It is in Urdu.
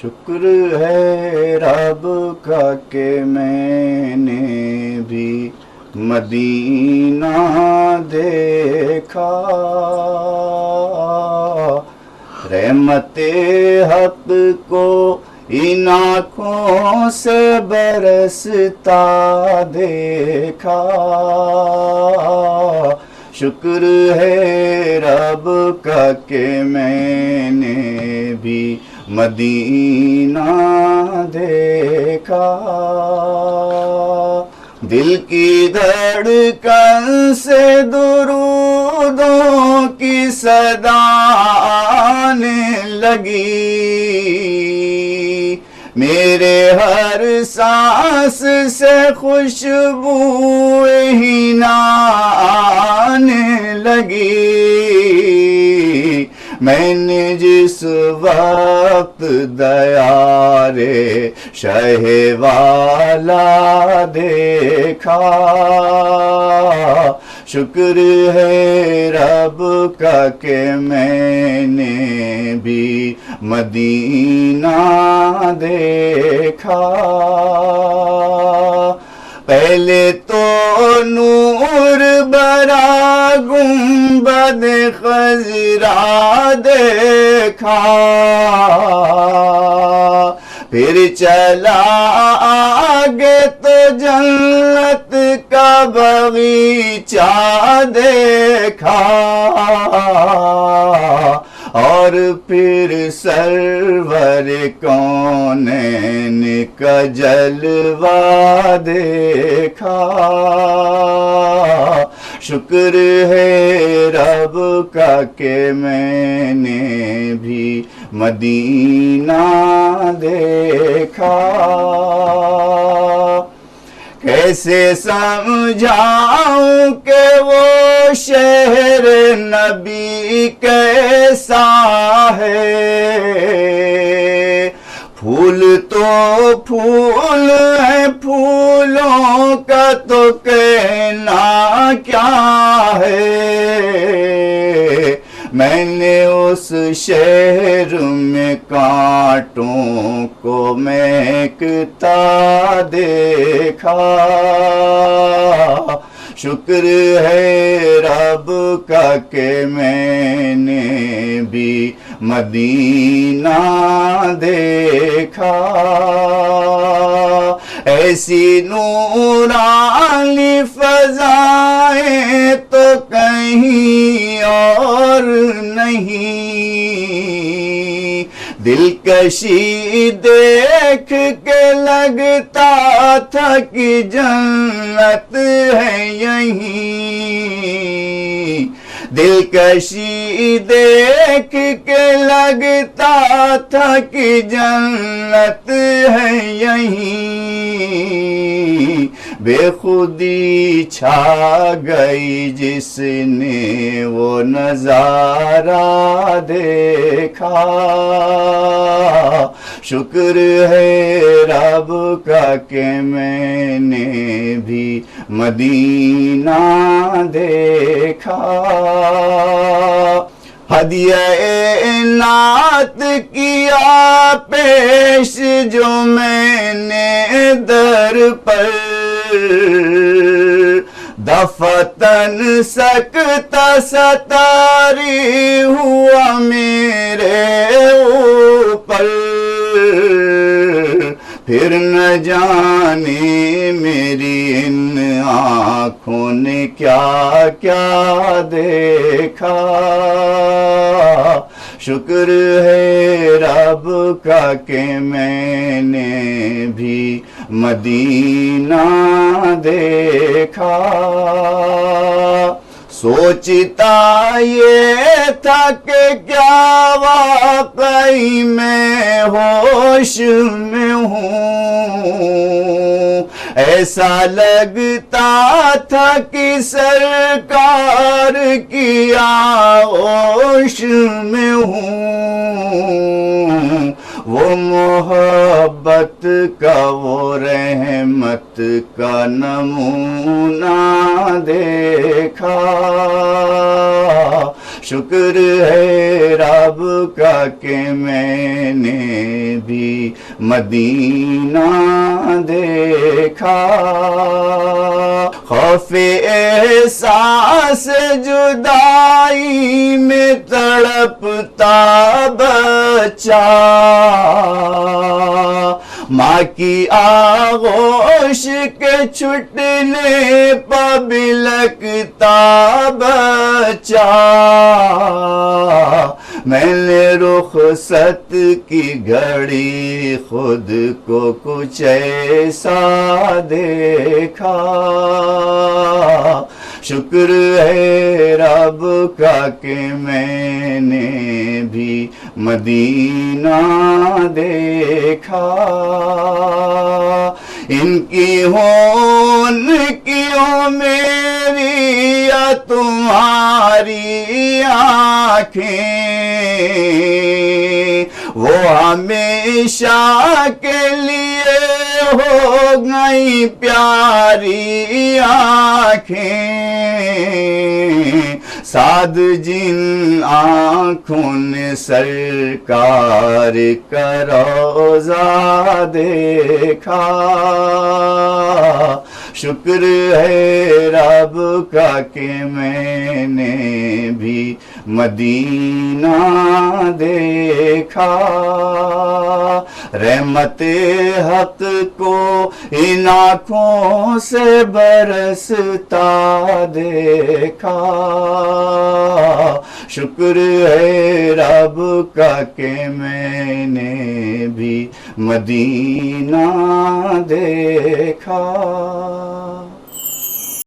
شکر ہے رب کا کہ میں نے بھی مدینہ دیکھا، رحمت حق کو ان آنکھوں سے برستا دیکھا، شکر ہے رب کا کہ میں نے بھی مدینہ دیکھا، دل کی دھڑکن سے درودوں کی صدا آنے لگی، میرے ہر سانس سے خوشبو ہینا آنے لگی، میں نے جس وقت دیار شہ والا دیکھا، شکر ہے رب کا کہ میں نے بھی مدینہ دیکھا، پہلے تو نور برا گنبد خضرا دیکھا، پھر چلا آگے تو جنت کا بغیچہ دیکھا، اور پھر سرور کونین کا جلوہ دیکھا، شکر ہے رب کا کہ میں نے بھی مدینہ دیکھا، کیسے سمجھاؤں کہ وہ شہر نبی کیسا ہے، پھول تو پھول ہے، پھولوں کا تو کہنا کیا ہے، میں نے اس شہر میں کانٹوں کو مہکتا دیکھا، شکر ہے رب کا کہ میں نے بھی مدینہ دیکھا، ایسی نورانی فضائیں تو کہیں اور نہیں، دلکشی دیکھ کے لگتا تھا کہ جنت ہے یہیں، دلکشی دیکھ کے لگتا تھا کہ جنت ہے یہیں، بے خودی چھا گئی جس نے وہ نظارہ دیکھا، شکر ہے رب کا کہ میں نے بھی مدینہ دیکھا، ہدیہ نعت کیا پیش جو میں نے در پر، دفتن سکتا ستاری ہوا میرے اوپر، پھر نہ جانے میری ان آنکھوں نے کیا کیا دیکھا، شکر ہے رب کا کہ میں نے بھی مدینہ دیکھا، سوچتا یہ تھا کہ کیا واقعی میں ہوش میں ہوں، ایسا لگتا تھا کہ سرکار کی آغوش میں ہوں، وہ محبت کا وہ رحمت کا نمونہ دیکھا، شکر ہے رب کا کہ میں نے بھی مدینہ دیکھا خوف احساس جدائی میں تڑپتا بچہ ماں کی آغوش کے چھٹنے پہ بلکتا بچہ میں نے رخصت کی گھڑی خود کو کچھ ایسا دیکھا شکر ہے رب کا کہ میں نے بھی مدینہ دیکھا ان کی ہوں ان کی ہوں میری یا تمہاری آنکھیں وہ ہمیشہ کے لیے ہو گئی پیاری آنکھیں سعد جن آنکھوں نے سرکار کا روضہ دیکھا شکر ہے رب کا کہ میں نے بھی مدینہ دیکھا رحمت حق کو ان آنکھوں سے برستا دیکھا شکر ہے رب کا کہ میں نے بھی مدینہ دیکھا